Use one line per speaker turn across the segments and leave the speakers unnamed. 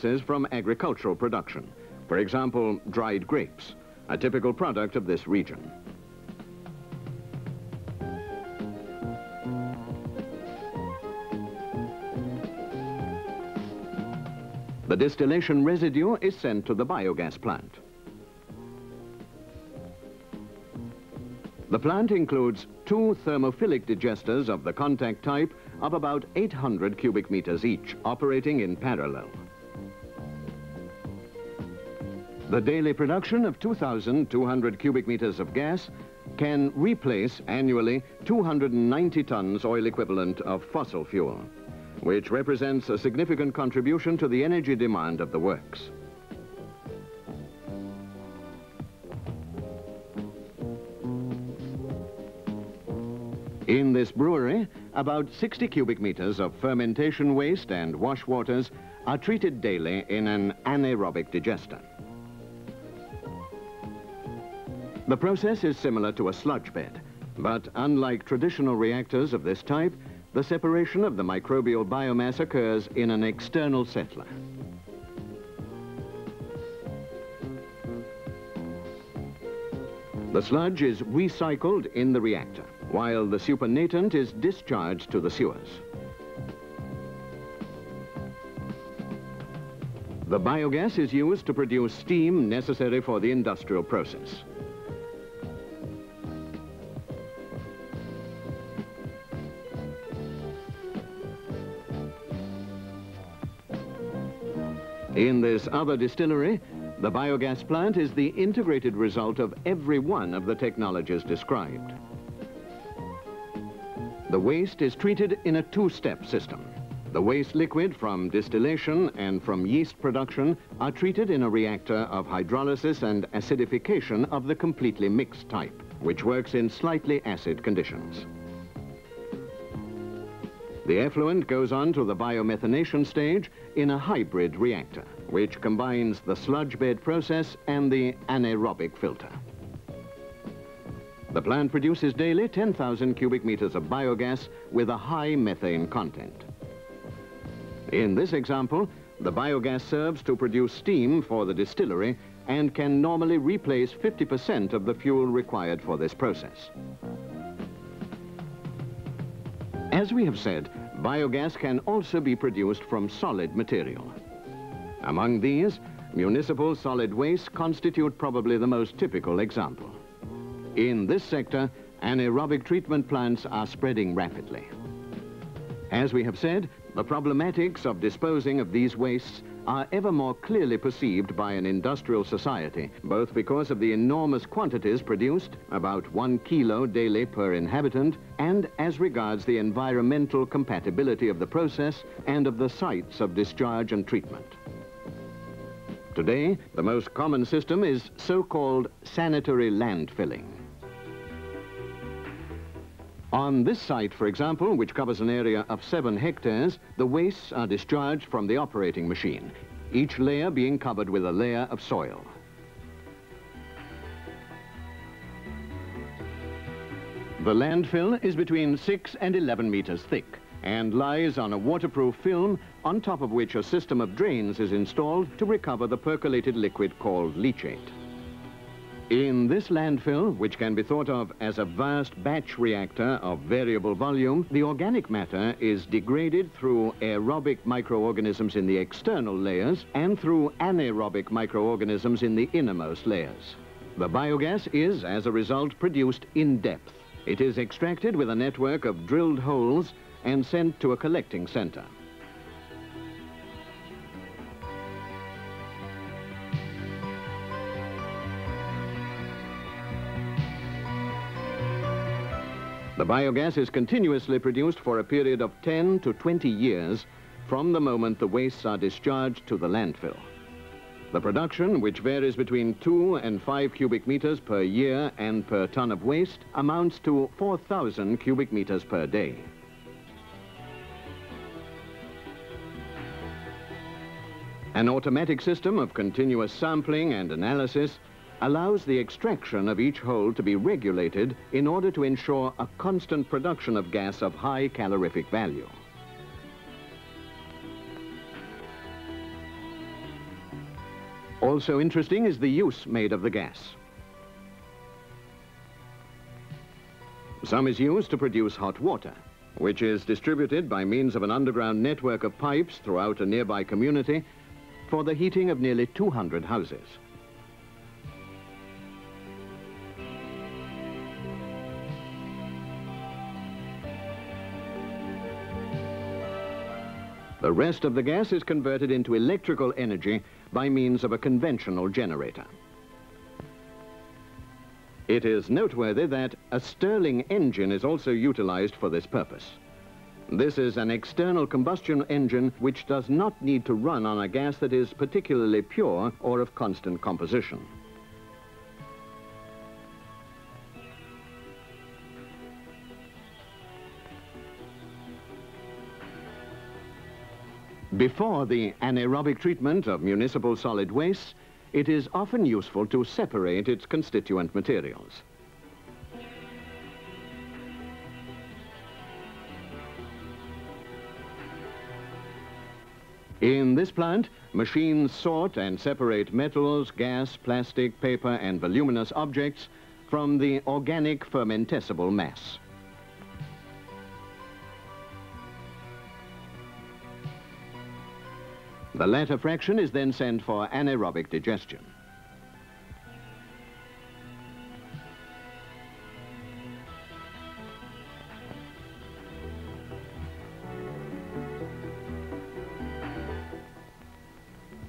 gases from agricultural production. For example, dried grapes, a typical product of this region. The distillation residue is sent to the biogas plant. The plant includes 2 thermophilic digesters of the contact type of about 800 cubic meters each, operating in parallel. The daily production of 2,200 cubic meters of gas can replace annually 290 tons oil equivalent of fossil fuel, which represents a significant contribution to the energy demand of the works. In this brewery, about 60 cubic meters of fermentation waste and wash waters are treated daily in an anaerobic digester. The process is similar to a sludge bed, but unlike traditional reactors of this type, the separation of the microbial biomass occurs in an external settler. The sludge is recycled in the reactor, while the supernatant is discharged to the sewers. The biogas is used to produce steam necessary for the industrial process. In this other distillery, the biogas plant is the integrated result of every one of the technologies described. The waste is treated in a 2-step system. The waste liquid from distillation and from yeast production are treated in a reactor of hydrolysis and acidification of the completely mixed type, which works in slightly acid conditions. The effluent goes on to the biomethanation stage in a hybrid reactor, which combines the sludge bed process and the anaerobic filter. The plant produces daily 10,000 cubic meters of biogas with a high methane content. In this example, the biogas serves to produce steam for the distillery and can normally replace 50% of the fuel required for this process. As we have said, biogas can also be produced from solid material. Among these, municipal solid waste constitute probably the most typical example. In this sector, anaerobic treatment plants are spreading rapidly. As we have said, the problematics of disposing of these wastes are ever more clearly perceived by an industrial society, both because of the enormous quantities produced, about 1 kilo daily per inhabitant, and as regards the environmental compatibility of the process and of the sites of discharge and treatment. Today, the most common system is so-called sanitary landfilling. On this site, for example, which covers an area of 7 hectares, the wastes are discharged from the operating machine, each layer being covered with a layer of soil. The landfill is between 6 and 11 meters thick and lies on a waterproof film on top of which a system of drains is installed to recover the percolated liquid called leachate. In this landfill, which can be thought of as a vast batch reactor of variable volume, the organic matter is degraded through aerobic microorganisms in the external layers and through anaerobic microorganisms in the innermost layers. The biogas is, as a result, produced in depth. It is extracted with a network of drilled holes and sent to a collecting center. The biogas is continuously produced for a period of 10 to 20 years from the moment the wastes are discharged to the landfill. The production, which varies between 2 and 5 cubic meters per year and per ton of waste, amounts to 4,000 cubic meters per day. An automatic system of continuous sampling and analysis allows the extraction of each hole to be regulated in order to ensure a constant production of gas of high calorific value. Also interesting is the use made of the gas. Some is used to produce hot water, which is distributed by means of an underground network of pipes throughout a nearby community for the heating of nearly 200 houses. The rest of the gas is converted into electrical energy by means of a conventional generator. It is noteworthy that a Stirling engine is also utilized for this purpose. This is an external combustion engine which does not need to run on a gas that is particularly pure or of constant composition. Before the anaerobic treatment of municipal solid waste, it is often useful to separate its constituent materials. In this plant, machines sort and separate metals, gas, plastic, paper, and voluminous objects from the organic fermentescible mass. The latter fraction is then sent for anaerobic digestion.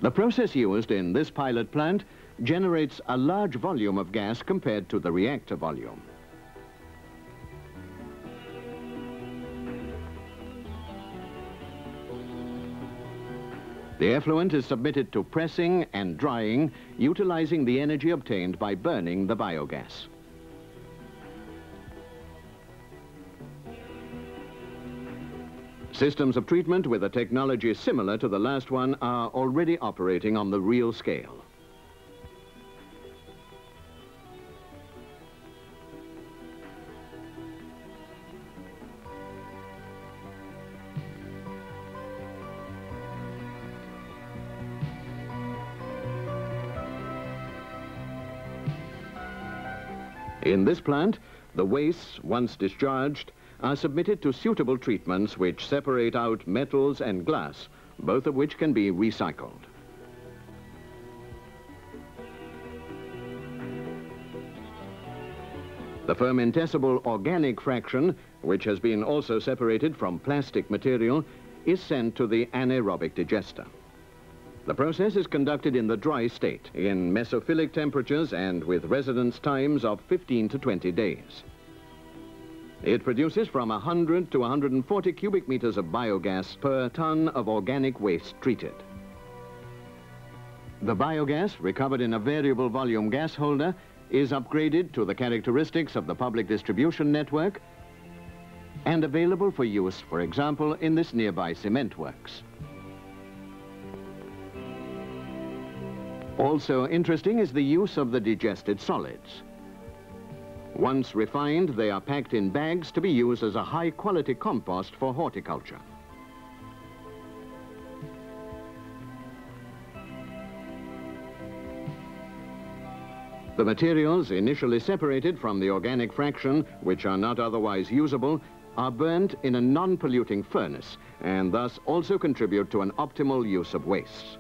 The process used in this pilot plant generates a large volume of gas compared to the reactor volume. The effluent is submitted to pressing and drying, utilizing the energy obtained by burning the biogas. Systems of treatment with a technology similar to the last one are already operating on the real scale. In this plant, the wastes, once discharged, are submitted to suitable treatments which separate out metals and glass, both of which can be recycled. The fermentescible organic fraction, which has been also separated from plastic material, is sent to the anaerobic digester. The process is conducted in the dry state, in mesophilic temperatures and with residence times of 15 to 20 days. It produces from 100 to 140 cubic meters of biogas per ton of organic waste treated. The biogas, recovered in a variable volume gas holder, is upgraded to the characteristics of the public distribution network and available for use, for example, in this nearby cement works. Also interesting is the use of the digested solids. Once refined, they are packed in bags to be used as a high-quality compost for horticulture. The materials initially separated from the organic fraction, which are not otherwise usable, are burnt in a non-polluting furnace and thus also contribute to an optimal use of wastes.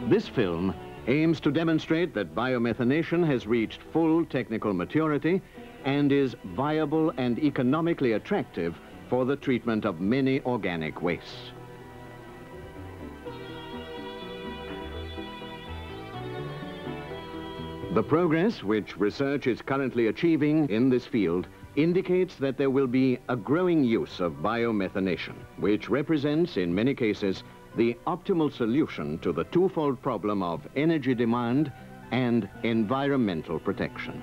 This film aims to demonstrate that biomethanation has reached full technical maturity and is viable and economically attractive for the treatment of many organic wastes. The progress which research is currently achieving in this field indicates that there will be a growing use of biomethanation, which represents, in many cases, the optimal solution to the twofold problem of energy demand and environmental protection.